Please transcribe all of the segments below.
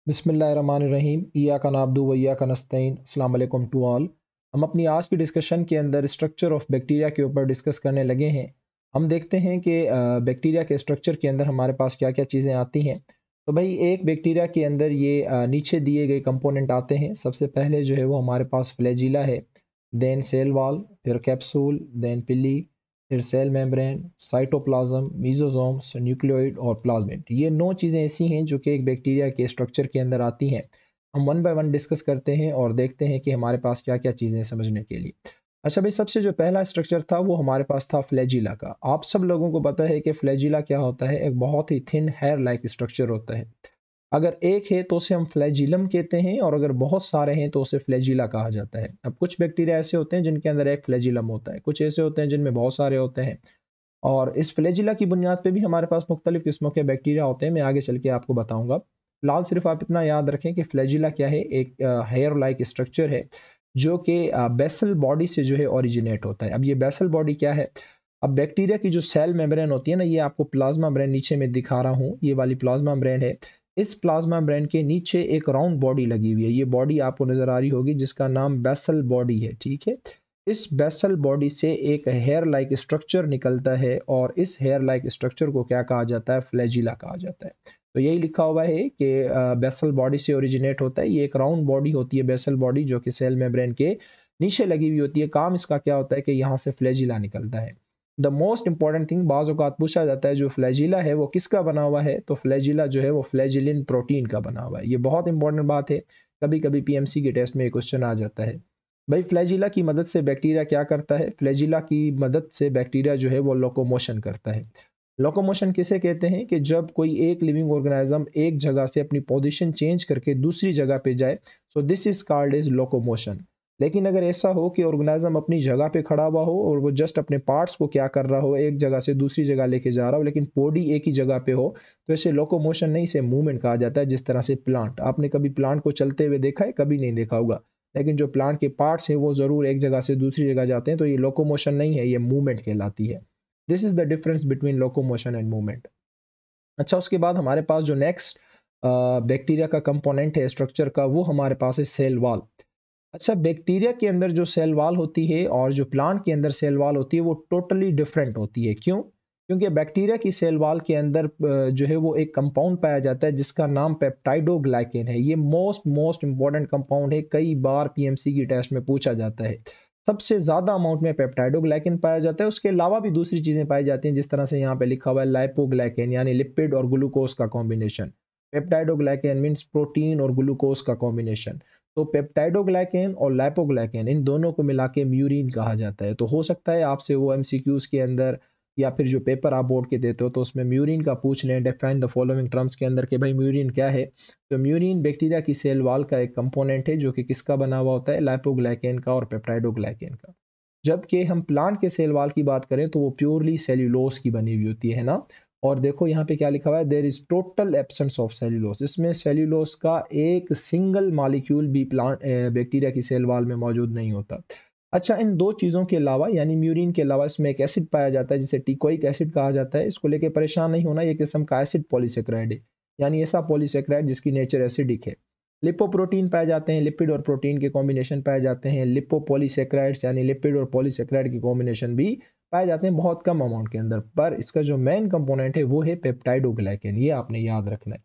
बिस्मिल्लाहिर्रहमानिर्रहीम इय्याका नअब्दु व इय्याका नस्तईन। अस्सलाम वालेकुम टू ऑल। हम अपनी आज की डिस्कशन के अंदर स्ट्रक्चर ऑफ बैक्टीरिया के ऊपर डिस्कस करने लगे हैं। हम देखते हैं कि बैक्टीरिया के स्ट्रक्चर के अंदर हमारे पास क्या क्या चीज़ें आती हैं। तो भाई एक बैक्टीरिया के अंदर ये नीचे दिए गए कंपोनेंट आते हैं। सबसे पहले जो है वो हमारे पास फ्लैजिला है, देन सेल वॉल, फिर कैप्सूल, देन पिली, फिर सेल मेम्ब्रेन, साइटोप्लाज्म, मीजोसोम्स, न्यूक्लियोइड और प्लाज्मिड। ये 9 चीज़ें ऐसी हैं जो कि एक बैक्टीरिया के स्ट्रक्चर के अंदर आती हैं। हम वन बाय वन डिस्कस करते हैं और देखते हैं कि हमारे पास क्या-क्या चीज़ें हैं समझने के लिए। अच्छा भाई, सबसे जो पहला स्ट्रक्चर था वो हमारे पास था फ्लैजिला का। आप सब लोगों को पता है कि फ्लैजिला क्या होता है, एक बहुत ही थिन हेयर लाइक स्ट्रक्चर होता है। अगर एक है तो उसे हम फ्लैजिलम कहते हैं और अगर बहुत सारे हैं तो उसे फ्लैजिला कहा जाता है। अब कुछ बैक्टीरिया ऐसे होते हैं जिनके अंदर एक फ्लैजिलम होता है, कुछ ऐसे होते हैं जिनमें बहुत सारे होते हैं। और इस फ्लैजिला की बुनियाद पे भी हमारे पास मुख्तलिफ किस्मों के बैक्टीरिया होते हैं, मैं आगे चल के आपको बताऊंगा। फिलहाल सिर्फ आप इतना याद रखें कि फ्लैजिला क्या है, एक हेयर लाइक स्ट्रक्चर है जो कि बेसल बॉडी से जो है ओरिजिनेट होता है। अब ये बेसल बॉडी क्या है? अब बैक्टीरिया की जो सेल मेम्ब्रेन होती है ना, ये आपको प्लाज्मा मेम्ब्रेन नीचे में दिखा रहा हूँ, ये वाली प्लाज्मा मेम्ब्रेन है। इस प्लाज्मा मेम्ब्रेन के नीचे एक राउंड बॉडी लगी हुई है, ये बॉडी आपको नजर आ रही होगी जिसका नाम बेसल बॉडी है, ठीक है। इस बेसल बॉडी से एक हेयर लाइक स्ट्रक्चर निकलता है और इस हेयर लाइक स्ट्रक्चर को क्या कहा जाता है? फ्लैजिला कहा जाता है। तो यही लिखा हुआ है कि बेसल बॉडी से ओरिजिनेट होता है। ये एक राउंड बॉडी होती है बेसल बॉडी, जो कि सेल मेम्ब्रेन के नीचे लगी हुई होती है। काम इसका क्या होता है कि यहाँ से फ्लैजिला निकलता है। द मोस्ट इंपॉर्टेंट थिंग, बाज़ औक़ात पूछा जाता है जो फ्लैजिला है वो किसका बना हुआ है? तो फ्लैजिला जो है वो फ्लैजिलिन प्रोटीन का बना हुआ है। ये बहुत इंपॉर्टेंट बात है, कभी कभी पीएमसी के टेस्ट में ये क्वेश्चन आ जाता है। भाई फ्लैजिला की मदद से बैक्टीरिया क्या करता है? फ्लैजिला की मदद से बैक्टीरिया जो है वो लोकोमोशन करता है। लोकोमोशन किसे कहते हैं? कि जब कोई एक लिविंग ऑर्गेनिज्म एक जगह से अपनी पोजीशन चेंज करके दूसरी जगह पे जाए, so this is called is locomotion. लेकिन अगर ऐसा हो कि ऑर्गेनिज्म अपनी जगह पे खड़ा हुआ हो और वो जस्ट अपने पार्ट्स को क्या कर रहा हो, एक जगह से दूसरी जगह लेके जा रहा हो, लेकिन बॉडी एक ही जगह पे हो, तो इसे लोकोमोशन नहीं, इसे मूवमेंट कहा जाता है। जिस तरह से प्लांट, आपने कभी प्लांट को चलते हुए देखा है? कभी नहीं देखा होगा, लेकिन जो प्लांट के पार्ट्स हैं वो ज़रूर एक जगह से दूसरी जगह जाते हैं, तो ये लोकोमोशन नहीं है, ये मूवमेंट कहलाती है। This is the difference between locomotion and movement. अच्छा, उसके बाद हमारे पास जो नेक्स्ट बैक्टीरिया का कंपोनेंट है स्ट्रक्चर का, वो हमारे पास है सेल वॉल। अच्छा, बैक्टीरिया के अंदर जो सेल वॉल होती है और जो प्लांट के अंदर सेल वॉल होती है वो टोटली डिफरेंट होती है। क्यों? क्योंकि बैक्टीरिया की सेल वॉल के अंदर जो है वो एक कंपाउंड पाया जाता है जिसका नाम पेप्टाइडोग्लाइकेन है। ये मोस्ट मोस्ट इंपॉर्टेंट कंपाउंड है, कई बार पीएमसी की टेस्ट में पूछा जाता है। सबसे ज़्यादा अमाउंट में पेप्टाइडोग्लाइकेन पाया जाता है, उसके अलावा भी दूसरी चीज़ें पाई जाती हैं, जिस तरह से यहाँ पे लिखा हुआ है लाइपोग्लाइकेन, यानी लिपिड और ग्लूकोज का कॉम्बिनेशन। पेप्टाइडोग्लाइकेन मीन्स प्रोटीन और ग्लूकोज का कॉम्बिनेशन। तो पेप्टाइडोग्लाइकेन और लाइपोग्लाइकेन, इन दोनों को मिला के म्यूरिन कहा जाता है। तो हो सकता है आपसे वो एमसीक्यूज के अंदर या फिर जो पेपर आप बोर्ड के देते हो तो उसमें म्यूरिन का पूछ लें, डिफाइन द फॉलोइंग टर्म्स के अंदर कि भाई म्यूरिन क्या है। तो म्यूरिन बैक्टीरिया की सेल वॉल का एक कंपोनेंट है जो कि किसका बना हुआ होता है? लाइपोग्लाइकेन का और पेप्टाइडोग्लाइकेन का। जबकि हम प्लांट के सेल वॉल की बात करें तो वो प्योरली सेल्यूलोज की बनी हुई होती है ना। और देखो यहाँ पे क्या लिखा हुआ है, there is total absence of cellulose. इसमें सेल्यूलोज का एक सिंगल मॉलिक्यूल भी प्लांट बैक्टीरिया की सेल वॉल में मौजूद नहीं होता। अच्छा, इन दो चीज़ों के अलावा यानी म्यूरिन के अलावा इसमें एक एसिड पाया जाता है जिसे टिकोइक एसिड कहा जाता है। इसको लेके परेशान नहीं होना, ये किस्म का एसिड पॉलीसेक्राइड है, यानी ऐसा पॉलीसेक्राइड जिसकी नेचर एसिडिक है। लिपोप्रोटीन पाए जाते हैं, लिपिड और प्रोटीन के कॉम्बिनेशन पाए जाते हैं। लिपोपॉलीसेक्राइड्स यानी लिपिड और पॉलीसेक्राइड की कॉम्बिनेशन भी पाए जाते हैं बहुत कम अमाउंट के अंदर, पर इसका जो मेन कंपोनेंट है वो है पेप्टाइडोग्लाइकेन, ये आपने याद रखना है।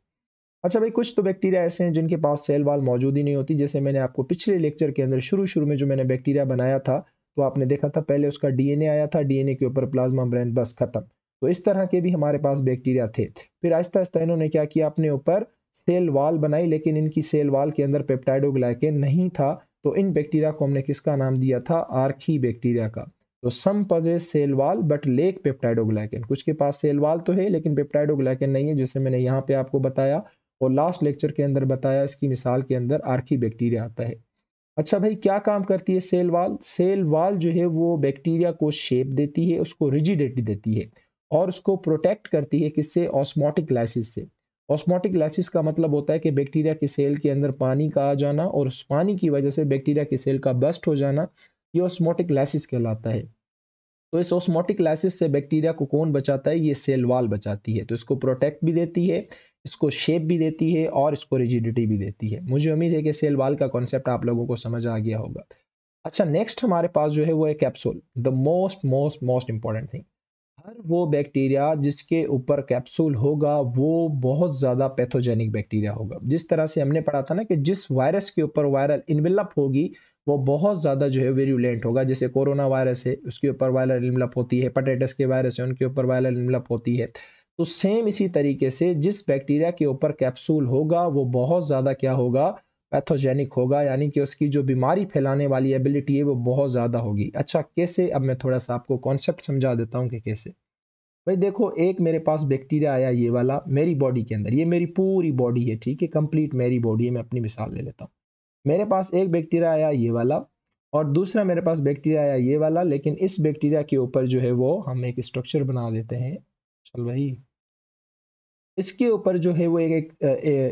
अच्छा भाई, कुछ तो बैक्टीरिया ऐसे हैं जिनके पास सेल वॉल मौजूद ही नहीं होती। जैसे मैंने आपको पिछले लेक्चर के अंदर शुरू में जो मैंने बैक्टीरिया बनाया था, तो आपने देखा था पहले उसका डीएनए आया था, डीएनए के ऊपर प्लाज्मा मेम्ब्रेन, बस खत्म। तो इस तरह के भी हमारे पास बैक्टीरिया थे। फिर आहिस्ता आहिस्ता इन्होंने क्या किया, अपने ऊपर सेल वॉल बनाई, लेकिन इनकी सेल वॉल के अंदर पेप्टाइडोग्लाइकेन नहीं था। तो इन बैक्टीरिया को हमने किसका नाम दिया था? आर्की बैक्टीरिया का। तो some possess cell wall but lack peptidoglycan, कुछ के पास सेल वॉल तो है लेकिन पेप्टाइडोग्लाइकेन नहीं है, जैसे मैंने यहाँ पे आपको बताया और लास्ट लेक्चर के अंदर बताया। इसकी मिसाल के अंदर आर्की बैक्टीरिया आता है। अच्छा भाई, क्या काम करती है सेल वॉल? सेल वॉल जो है वो बैक्टीरिया को शेप देती है, उसको रिजिडिटी देती है और उसको प्रोटेक्ट करती है किससे? ऑस्मोटिक लाइसिस से। ऑस्मोटिक लाइसिस का मतलब होता है कि बैक्टीरिया के सेल के अंदर पानी का आ जाना और उस पानी की वजह से बैक्टीरिया के सेल का बस्ट हो जाना, ये ऑस्मोटिक लाइसिस कहलाता है। तो इस ऑस्मोटिक लाइसिस से बैक्टीरिया को कौन बचाता है? ये सेल वॉल बचाती है। तो इसको प्रोटेक्ट भी देती है, इसको शेप भी देती है और इसको रिजिडिटी भी देती है। मुझे उम्मीद है कि सेल वॉल का कॉन्सेप्ट आप लोगों को समझ आ गया होगा। अच्छा, नेक्स्ट हमारे पास जो है वो है capsule, the most most most important thing. हर वो बैक्टीरिया जिसके ऊपर कैप्सूल होगा वो बहुत ज़्यादा पैथोजेनिक बैक्टीरिया होगा। जिस तरह से हमने पढ़ा था ना कि जिस वायरस के ऊपर वायरल इन्वेलप होगी वो बहुत ज़्यादा जो है वेरियुलेंट होगा। जैसे कोरोना वायरस है उसके ऊपर वायरल इन्वेलप होती है, हेपेटाइटिस के वायरस है उनके ऊपर वायरल इन्वेलप होती है। तो सेम इसी तरीके से जिस बैक्टीरिया के ऊपर कैप्सूल होगा वो बहुत ज़्यादा क्या होगा? पैथोजेनिक होगा, यानी कि उसकी जो बीमारी फैलाने वाली एबिलिटी है वो बहुत ज़्यादा होगी। अच्छा, कैसे? अब मैं थोड़ा सा आपको कॉन्सेप्ट समझा देता हूँ कि कैसे। भाई देखो, एक मेरे पास बैक्टीरिया आया ये वाला मेरी बॉडी के अंदर, ये मेरी पूरी बॉडी है, ठीक है, कंप्लीट मेरी बॉडी है। मैं अपनी मिसाल ले लेता हूँ। मेरे पास एक बैक्टीरिया आया ये वाला और दूसरा मेरे पास बैक्टीरिया आया ये वाला, लेकिन इस बैक्टीरिया के ऊपर जो है वो हम एक स्ट्रक्चर बना देते हैं। चल भाई, इसके ऊपर जो है वो एक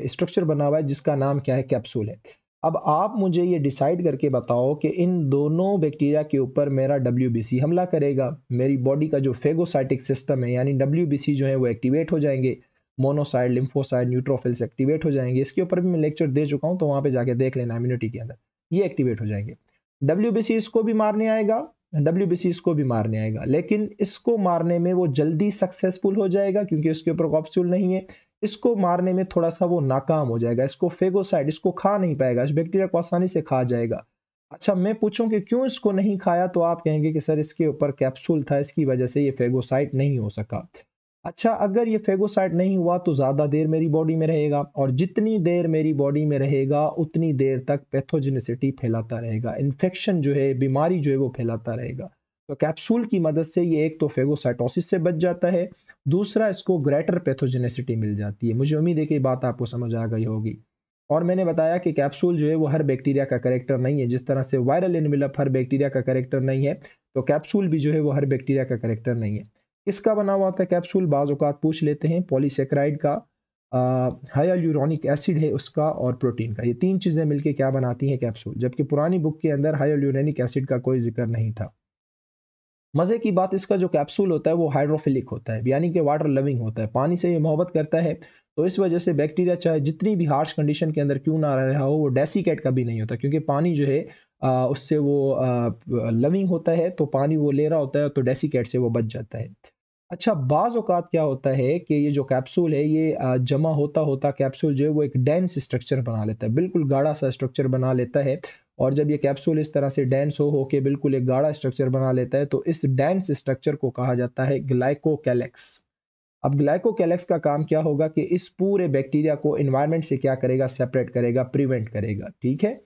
स्ट्रक्चर बना हुआ है जिसका नाम क्या है? कैप्सूल है। अब आप मुझे ये डिसाइड करके बताओ कि इन दोनों बैक्टीरिया के ऊपर मेरा डब्ल्यूबीसी हमला करेगा। मेरी बॉडी का जो फेगोसाइटिक सिस्टम है यानी डब्ल्यूबीसी जो है वो एक्टिवेट हो जाएंगे। मोनोसाइड, लिम्फोसाइड, न्यूट्रोफिल्स एक्टिवेट हो जाएंगे। इसके ऊपर भी मैं लेक्चर दे चुका हूँ, तो वहाँ पे जाके देख लेना इम्यूनिटी के अंदर, ये एक्टिवेट हो जाएंगे। डब्ल्यूबीसी इसको भी मारने आएगा, डब्ल्यूबीसी इसको भी मारने आएगा, लेकिन इसको मारने में वो जल्दी सक्सेसफुल हो जाएगा क्योंकि इसके ऊपर कैप्सूल नहीं है। इसको मारने में थोड़ा सा वो नाकाम हो जाएगा। इसको फेगोसाइड इसको खा नहीं पाएगा, इस बैक्टीरिया को आसानी से खा जाएगा। अच्छा, मैं पूछूं कि क्यों इसको नहीं खाया, तो आप कहेंगे कि सर इसके ऊपर कैप्सूल था, इसकी वजह से ये फेगोसाइट नहीं हो सका। अच्छा, अगर ये फेगोसाइट नहीं हुआ तो ज़्यादा देर मेरी बॉडी में रहेगा, और जितनी देर मेरी बॉडी में रहेगा उतनी देर तक पैथोजेनिसिटी फैलाता रहेगा, इन्फेक्शन जो है, बीमारी जो है वो फैलाता रहेगा। तो कैप्सूल की मदद से ये एक तो फेगोसाइटोसिस से बच जाता है, दूसरा इसको ग्रेटर पैथोजेनिसिटी मिल जाती है। मुझे उम्मीद है कि ये बात आपको समझ आ गई होगी। और मैंने बताया कि कैप्सूल जो है वो हर बैक्टीरिया का कैरेक्टर नहीं है। जिस तरह से वायरल एनवेलप हर बैक्टीरिया का कैरेक्टर नहीं है, तो कैप्सूल भी जो है वो हर बैक्टीरिया का कैरेक्टर नहीं है। किसका बना हुआ होता है कैप्सूल? बाज़ औक़ात पूछ लेते हैं। पॉलीसैकेराइड का, हाइयालुरोनिक एसिड है उसका, और प्रोटीन का। ये तीन चीज़ें मिलके क्या बनाती हैं? कैप्सूल। जबकि पुरानी बुक के अंदर हाइयालुरोनिक एसिड का कोई ज़िक्र नहीं था। मज़े की बात, इसका जो कैप्सूल होता है वो हाइड्रोफिलिक होता है, यानी कि वाटर लविंग होता है, पानी से ये मोहब्बत करता है। तो इस वजह से बैक्टीरिया चाहे जितनी भी हार्श कंडीशन के अंदर क्यों ना रहा हो, वो डेसिकेट कभी नहीं होता, क्योंकि पानी जो है उससे वो लविंग होता है, तो पानी वो ले रहा होता है, तो डेसिकेट से वो बच जाता है। अच्छा, बाज़ औक़ात क्या होता है कि ये जो कैप्सूल है ये जमा होता होता कैप्सूल जो है वो एक डेंस स्ट्रक्चर बना लेता है, बिल्कुल गाढ़ा सा स्ट्रक्चर बना लेता है। और जब ये कैप्सूल इस तरह से डेंस हो के बिल्कुल एक गाढ़ा स्ट्रक्चर बना लेता है, तो इस डेंस स्ट्रक्चर को कहा जाता है ग्लाइकोकैलेक्स। अब ग्लाइकोकैलेक्स का काम क्या होगा कि इस पूरे बैक्टीरिया को एनवायरनमेंट से क्या करेगा? सेपरेट करेगा, प्रिवेंट करेगा, ठीक है।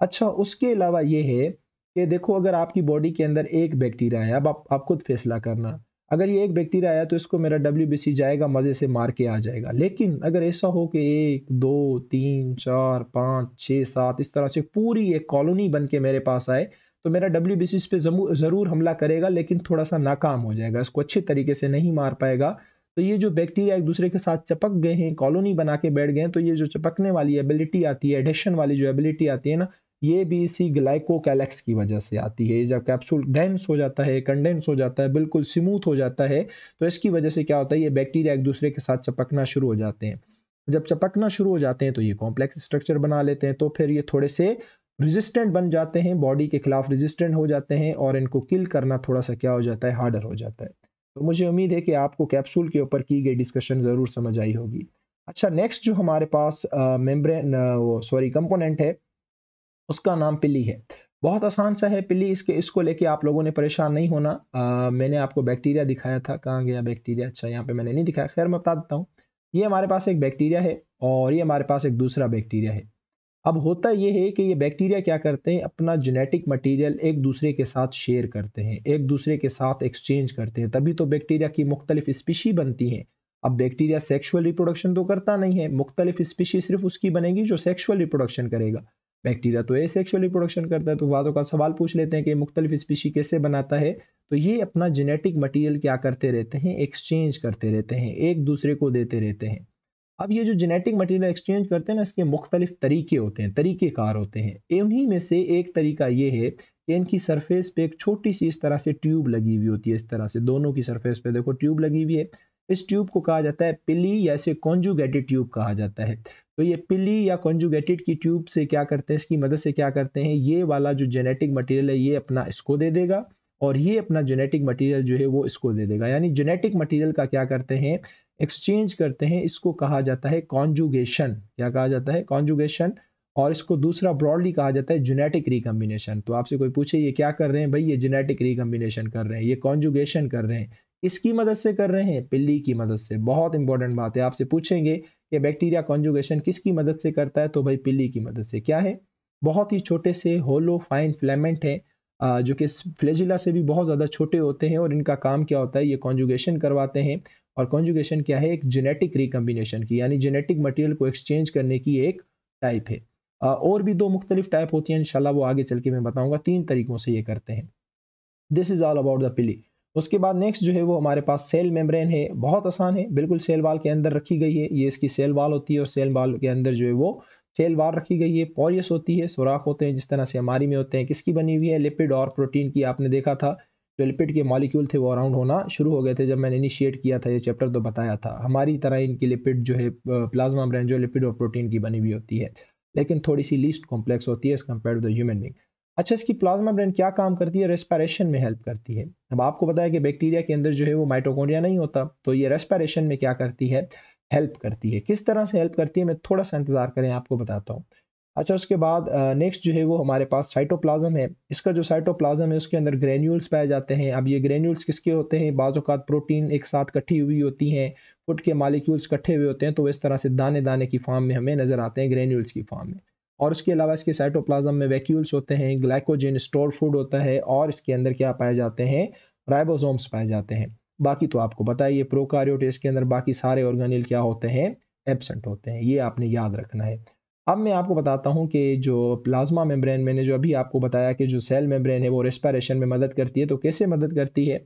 अच्छा, उसके अलावा ये है कि देखो, अगर आपकी बॉडी के अंदर एक बैक्टीरिया है, अब आप खुद फैसला करना। अगर ये एक बैक्टीरिया आया तो इसको मेरा डब्ल्यूबीसी जाएगा, मज़े से मार के आ जाएगा। लेकिन अगर ऐसा हो कि 1 2 3 4 5 6 7 इस तरह से पूरी एक कॉलोनी बन के मेरे पास आए, तो मेरा डब्ल्यूबीसी इस पे ज़रूर हमला करेगा, लेकिन थोड़ा सा नाकाम हो जाएगा, इसको अच्छे तरीके से नहीं मार पाएगा। तो ये जो बैक्टीरिया एक दूसरे के साथ चिपक गए हैं, कॉलोनी बना के बैठ गए हैं, तो ये जो चिपकने वाली एबिलिटी आती है, एडेशन वाली जो एबिलिटी आती है ना, ये भी इसी ग्लाइकोकैलेक्स की वजह से आती है। जब कैप्सूल डेंस हो जाता है, कंडेंस हो जाता है, बिल्कुल स्मूथ हो जाता है, तो इसकी वजह से क्या होता है, ये बैक्टीरिया एक दूसरे के साथ चिपकना शुरू हो जाते हैं। जब चिपकना शुरू हो जाते हैं तो ये कॉम्प्लेक्स स्ट्रक्चर बना लेते हैं, तो फिर ये थोड़े से रेजिस्टेंट बन जाते हैं, बॉडी के खिलाफ रेजिस्टेंट हो जाते हैं, और इनको किल करना थोड़ा सा क्या हो जाता है? हार्डर हो जाता है। तो मुझे उम्मीद है कि आपको कैप्सूल के ऊपर की गई डिस्कशन ज़रूर समझ आई होगी। अच्छा, नेक्स्ट जो हमारे पास मेम्ब्रेन वो सॉरी कंपोनेंट है, उसका नाम पिली है। बहुत आसान सा है पिली, इसको लेके आप लोगों ने परेशान नहीं होना। मैंने आपको बैक्टीरिया दिखाया था, कहाँ गया बैक्टीरिया? अच्छा, यहाँ पे मैंने नहीं दिखाया, खैर मैं बता देता हूँ। ये हमारे पास एक बैक्टीरिया है और ये हमारे पास एक दूसरा बैक्टीरिया है। अब होता ये है कि ये बैक्टीरिया क्या करते हैं, अपना जेनेटिक मटेरियल एक दूसरे के साथ शेयर करते हैं, एक दूसरे के साथ एक्सचेंज करते हैं, तभी तो बैक्टीरिया की मुख्तलिफ स्पीशी बनती हैं। अब बैक्टीरिया सेक्सुअल रिप्रोडक्शन तो करता नहीं है, मुख्तलिफ स्पीशी सिर्फ उसकी बनेगी जो सेक्सुअल रिप्रोडक्शन करेगा। बैक्टीरिया तो एसेक्सुअल रिप्रोडक्शन करता है, तो वादों का सवाल पूछ लेते हैं कि मुख्तलिफ स्पीशी कैसे बनाता है। तो ये अपना जेनेटिक मटीरियल क्या करते रहते हैं? एक्सचेंज करते रहते हैं, एक दूसरे को देते रहते हैं। अब ये जो जेनेटिक मटेरियल एक्सचेंज करते हैं ना, इसके मुख्तलिफ तरीके होते हैं, तरीक़ेकार होते हैं। उन्हीं में से एक तरीका ये है कि इनकी सरफेस पे एक छोटी सी इस तरह से ट्यूब लगी हुई होती है, इस तरह से दोनों की सरफेस पे देखो ट्यूब लगी हुई है। इस ट्यूब को कहा जाता है पिली या इसे कॉन्जुगेटेड ट्यूब कहा जाता है। तो ये पिली या कॉन्जुगेटेड की ट्यूब से क्या करते हैं, इसकी मदद से क्या करते हैं, ये वाला जो जेनेटिक मटेरियल है ये अपना इसको दे देगा और ये अपना जेनेटिक मटेरियल जो है वो इसको दे देगा। यानी जेनेटिक मटेरियल का क्या करते हैं, एक्सचेंज करते हैं। इसको कहा जाता है कॉन्जुगेशन। क्या कहा जाता है, कॉन्जुगेशन। और इसको दूसरा ब्रॉडली कहा जाता है जेनेटिक रिकम्बिनेशन। तो आपसे कोई पूछे ये क्या कर रहे हैं, भाई ये जेनेटिक रिकम्बिनेशन कर रहे हैं, ये कॉन्जुगेशन कर रहे हैं। किसकी मदद से कर रहे हैं, पिल्ली की मदद से। बहुत इंपॉर्टेंट बात है, आपसे पूछेंगे कि बैक्टीरिया कॉन्जुगेशन किसकी मदद से करता है, तो भाई पिल्ली की मदद से। क्या है, बहुत ही छोटे से होलो फाइन फिलामेंट है जो कि फ्लैजिला से भी बहुत ज़्यादा छोटे होते हैं और इनका काम क्या होता है, ये कॉन्जुगेशन करवाते हैं। और कॉन्जुगेशन क्या है, एक जेनेटिक रिकम्बिनेशन की, यानी जेनेटिक मटेरियल को एक्सचेंज करने की एक टाइप है। और भी दो मुख्तलिफ टाइप होती हैं, इंशाल्लाह वो आगे चल के मैं बताऊंगा। 3 तरीकों से ये करते हैं। This is all about the पिली। उसके बाद नेक्स्ट जो है वो हमारे पास सेल मेम्ब्रेन है। बहुत आसान है, बिल्कुल सेल वाल के अंदर रखी गई है। ये इसकी सेल वाल होती है और सेल वाल के अंदर जो है वो सेल वाल रखी गई है। पोरियस होती है, सुराख होते हैं जिस तरह से हमारी में होते हैं। किसकी बनी हुई है, लिपिड और प्रोटीन की। आपने देखा था जो लिपिड के मॉलिक्यूल थे वो अराउंड होना शुरू हो गए थे जब मैंने इनिशिएट किया था ये चैप्टर, तो बताया था हमारी तरह इनकी लिपिड जो है प्लाज्मा मेम्ब्रेन जो लिपिड और प्रोटीन की बनी हुई होती है, लेकिन थोड़ी सी लीस्ट कॉम्प्लेक्स होती है as compare to the human being. अच्छा, इसकी प्लाज्मा मेम्ब्रेन क्या काम करती है, रेस्पिरेशन में हेल्प करती है। अब आपको पता है कि बैक्टीरिया के अंदर जो है वो माइटोकॉन्ड्रिया नहीं होता, तो ये रेस्पिरेशन में क्या करती है, हेल्प करती है। किस तरह से हेल्प करती है, मैं थोड़ा सा इंतजार करें, आपको बताता हूँ। अच्छा, उसके बाद नेक्स्ट जो है वो हमारे पास साइटोप्लाज्म है। इसका जो साइटोप्लाज्म है उसके अंदर ग्रेन्यूल्स पाए जाते हैं। अब ये ग्रेन्यूल्स किसके होते हैं, बाज़ औक़ात प्रोटीन एक साथ इकट्ठी हुई होती हैं, फूड के मॉलिक्यूल्स इकट्ठे हुए होते हैं, तो इस तरह से दाने दाने की फॉर्म में हमें नज़र आते हैं, ग्रेन्यूल्स की फॉर्म में। और उसके अलावा इसके साइटोप्लाज्म में वैक्यूल्स होते हैं, ग्लाइकोजन स्टोर फूड होता है और इसके अंदर क्या पाए जाते हैं, राइबोसोम्स पाए जाते हैं। बाकी तो आपको पता है ये प्रोकार्योट है, इसके अंदर बाकी सारे ऑर्गेनेल क्या होते हैं, एब्सेंट होते हैं। ये आपने याद रखना है। अब मैं आपको बताता हूँ कि जो प्लाज्मा मेम्ब्रेन, मैंने जो अभी आपको बताया कि जो सेल मेम्ब्रेन है वो रेस्पिरेशन में मदद करती है, तो कैसे मदद करती है।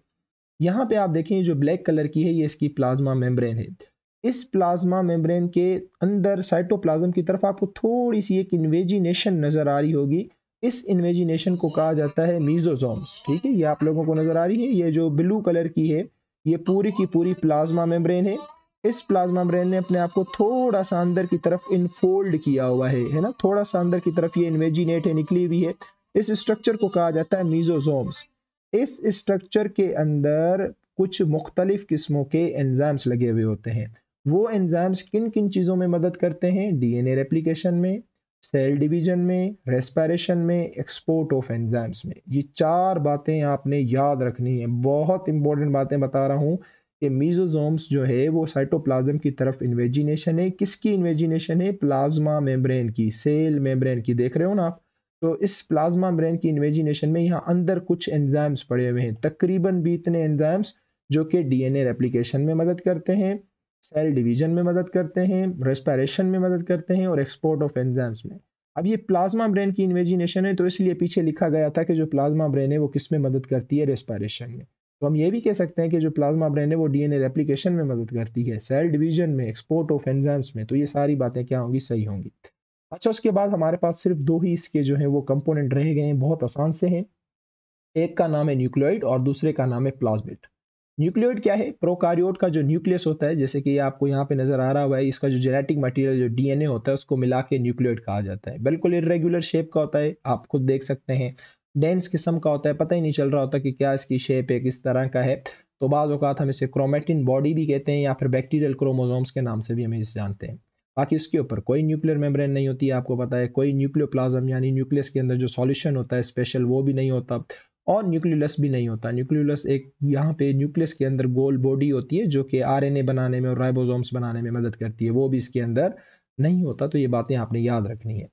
यहाँ पे आप देखें जो ब्लैक कलर की है ये इसकी प्लाज्मा मेम्ब्रेन है। इस प्लाज्मा मेम्ब्रेन के अंदर साइटोप्लाज्म की तरफ आपको थोड़ी सी एक इन्वेजिनेशन नज़र आ रही होगी। इस इन्वेजिनेशन को कहा जाता है मीजोसोम्स। ठीक है, ये आप लोगों को नज़र आ रही है, ये जो ब्लू कलर की है ये पूरी की पूरी प्लाज्मा मेम्ब्रेन है। इस प्लाज्मा मेम्ब्रेन ने अपने आप को थोड़ा सा अंदर की तरफ इनफोल्ड किया हुआ है ना, थोड़ा सा अंदर की तरफ ये इन्वेजिनेट है, निकली हुई है। इस स्ट्रक्चर को कहा जाता है मीजोसोम्स। इस स्ट्रक्चर के अंदर कुछ मुख्तलिफ किस्मों के एंजाइम्स लगे हुए होते हैं। वो एंजाइम्स किन किन चीज़ों में मदद करते हैं, डीएनए रेप्लिकेशन में, सेल डिवीजन में, रेस्पिरेशन में, एक्सपोर्ट ऑफ एंजाइम्स में। ये 4 बातें आपने याद रखनी है, बहुत इंपॉर्टेंट बातें बता रहा हूँ कि मीजोसोम्स जो है वो साइटोप्लाज्म की तरफ इन्वेजिनेशन है। किसकी इन्वेजिनेशन है, प्लाज्मा मेम्ब्रेन की, सेल मेम्ब्रेन की, देख रहे हो ना आप। तो इस प्लाज्मा मेम्ब्रेन की इन्वेजिनेशन में यहाँ अंदर कुछ एंजाइम्स पड़े हुए हैं, तकरीबन भी इतने एंजाइम्स जो कि डीएनए रेप्लिकेशन में मदद करते हैं, सेल डिवीजन में मदद करते हैं, रेस्पिरेशन में मदद करते हैं और एक्सपोर्ट ऑफ एंजाइम्स में। अब ये प्लाज्मा ब्रेन की इन्वेजिनेशन है तो इसलिए पीछे लिखा गया था कि जो प्लाज्मा ब्रेन है वो किस में मदद करती है, रेस्पिरेशन में। तो हम ये भी कह सकते हैं कि जो प्लाज्मा ब्रेन है वो डीएनए रेप्लिकेशन में मदद करती है, सेल डिवीजन में, एक्सपोर्ट ऑफ एंजाइम्स में। तो ये सारी बातें क्या होंगी, सही होंगी। अच्छा, उसके बाद हमारे पास सिर्फ 2 ही इसके जो है वो कंपोनेंट रह गए हैं, बहुत आसान से हैं। एक का नाम है न्यूक्लियोइड और दूसरे का नाम है प्लाज्मिड। न्यूक्लियोइड क्या है, प्रोकार्योट का जो न्यूक्लियस होता है, जैसे कि ये आपको यहाँ पे नजर आ रहा हुआ है, इसका जो जेनेटिक मटेरियल जो डीएनए होता है उसको मिला के न्यूक्लियोइड कहा जाता है। बिल्कुल इरेगुलर शेप का होता है, आप खुद देख सकते हैं, डेंस किस्म का होता है, पता ही नहीं चल रहा होता कि क्या इसकी शेप है, किस तरह का है। तो बाज़ औक़ात हम इसे क्रोमेटिन बॉडी भी कहते हैं या फिर बैक्टीरियल क्रोमोसोम्स के नाम से भी हम इसे जानते हैं। बाकी इसके ऊपर कोई न्यूक्लियर मेम्ब्रेन नहीं होती है, आपको पता है। कोई न्यूक्लियोप्लाज्म यानी न्यूक्लियस के अंदर जो सॉल्यूशन होता है स्पेशल, वो भी नहीं होता और न्यूक्लियोलस भी नहीं होता। न्यूक्लियोलस एक यहाँ पे न्यूक्लियस के अंदर गोल बॉडी होती है जो कि आरएनए बनाने में और राइबोसोम्स बनाने में मदद करती है, वो भी इसके अंदर नहीं होता। तो ये बातें आपने याद रखनी है।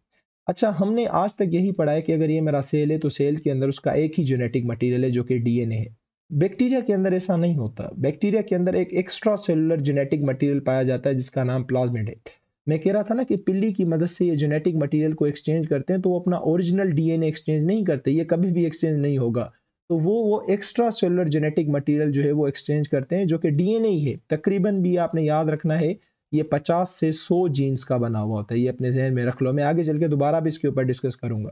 अच्छा, हमने आज तक यही पढ़ा है कि अगर ये मेरा सेल है तो सेल के अंदर उसका एक ही जेनेटिक मटेरियल है जो कि डीएनए है। बैक्टीरिया के अंदर ऐसा नहीं होता। बैक्टीरिया के अंदर एक एक्स्ट्रा सेलुलर जेनेटिक मटेरियल पाया जाता है जिसका नाम प्लाज्मिड है। मैं कह रहा था ना कि पिल्ली की मदद से ये जेनेटिक मटेरियल को एक्सचेंज करते हैं, तो वो अपना ओरिजिनल डीएनए एक्सचेंज नहीं करते, ये कभी भी एक्सचेंज नहीं होगा। तो वो एक्स्ट्रा सेलुलर जेनेटिक मटेरियल जो है वो एक्सचेंज करते हैं जो कि डीएनए ही है। तकरीबन भी आपने याद रखना है ये 50 से 100 जीन्स का बना हुआ होता है, ये अपने जहन में रख लो। मैं आगे चल के दोबारा भी इसके ऊपर डिस्कस करूंगा।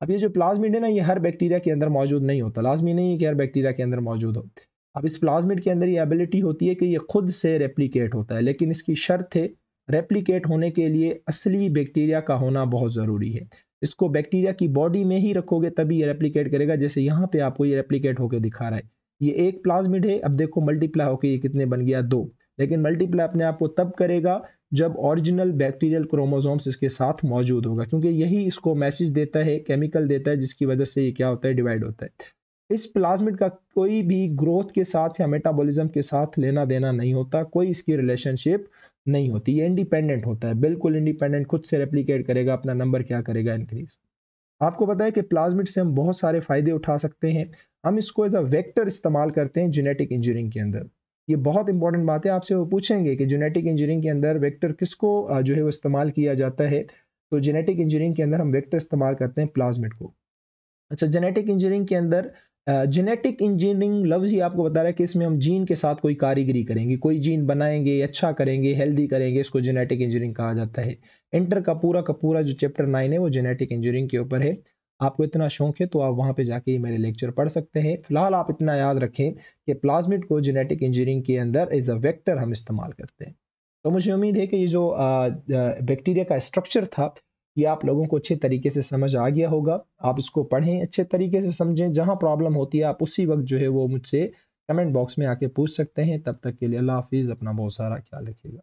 अब ये जो प्लाज्मिड है ना, ये हर बैक्टीरिया के अंदर मौजूद नहीं होता, लाजमी नहीं है कि हर बैक्टीरिया के अंदर मौजूद हो। अब इस प्लाज्मिड के अंदर ये एबिलिटी होती है कि ये खुद से रेप्लिकेट होता है, लेकिन इसकी शर्त है रेप्लिकेट होने के लिए असली बैक्टीरिया का होना बहुत ज़रूरी है। इसको बैक्टीरिया की बॉडी में ही रखोगे तभी ये रेप्लिकेट करेगा। जैसे यहाँ पे आपको ये रेप्लिकेट होकर दिखा रहा है, ये एक प्लाज्मिड है, अब देखो मल्टीप्लाई होकर ये कितने बन गया, 2। लेकिन मल्टीप्लाई अपने आप को तब करेगा जब ओरिजिनल बैक्टीरियल क्रोमोसोम्स इसके साथ मौजूद होगा, क्योंकि यही इसको मैसेज देता है, केमिकल देता है, जिसकी वजह से ये क्या होता है, डिवाइड होता है। इस प्लाज्मिड का कोई भी ग्रोथ के साथ या मेटाबॉलिज्म के साथ लेना देना नहीं होता, कोई इसकी रिलेशनशिप नहीं होती, ये इंडिपेंडेंट होता है, बिल्कुल इंडिपेंडेंट, खुद से रेप्लिकेट करेगा, अपना नंबर क्या करेगा, इंक्रीज। आपको पता है कि प्लाज्मिड से हम बहुत सारे फायदे उठा सकते हैं। हम इसको एज अ वेक्टर इस्तेमाल करते हैं जेनेटिक इंजीनियरिंग के अंदर। ये बहुत इंपॉर्टेंट बात है, आपसे वो पूछेंगे कि जेनेटिक इंजीनियरिंग के अंदर वेक्टर किसको जो है वो इस्तेमाल किया जाता है। तो जेनेटिक इंजीनियरिंग के अंदर हम वेक्टर इस्तेमाल करते हैं प्लाज्मिड को। अच्छा, जेनेटिक इंजीनियरिंग के अंदर जेनेटिक इंजीनियरिंग लफ्ज़ ही आपको बता रहा है कि इसमें हम जीन के साथ कोई कारीगरी करेंगे, कोई जीन बनाएंगे, अच्छा करेंगे, हेल्दी करेंगे, इसको जेनेटिक इंजीनियरिंग कहा जाता है। इंटर का पूरा जो चैप्टर 9 है वो जेनेटिक इंजीनियरिंग के ऊपर है। आपको इतना शौक है तो आप वहाँ पे जाके मेरे लेक्चर पढ़ सकते हैं। फिलहाल आप इतना याद रखें कि प्लाज्मिड को जेनेटिक इंजीनियरिंग के अंदर एज अ वेक्टर हम इस्तेमाल करते हैं। तो मुझे उम्मीद है कि ये जो बैक्टीरिया का स्ट्रक्चर था, ये आप लोगों को अच्छे तरीके से समझ आ गया होगा। आप इसको पढ़ें, अच्छे तरीके से समझें, जहाँ प्रॉब्लम होती है आप उसी वक्त जो है वो मुझसे कमेंट बॉक्स में आके पूछ सकते हैं। तब तक के लिए अल्लाह हाफ़िज़, अपना बहुत सारा ख्याल रखिएगा।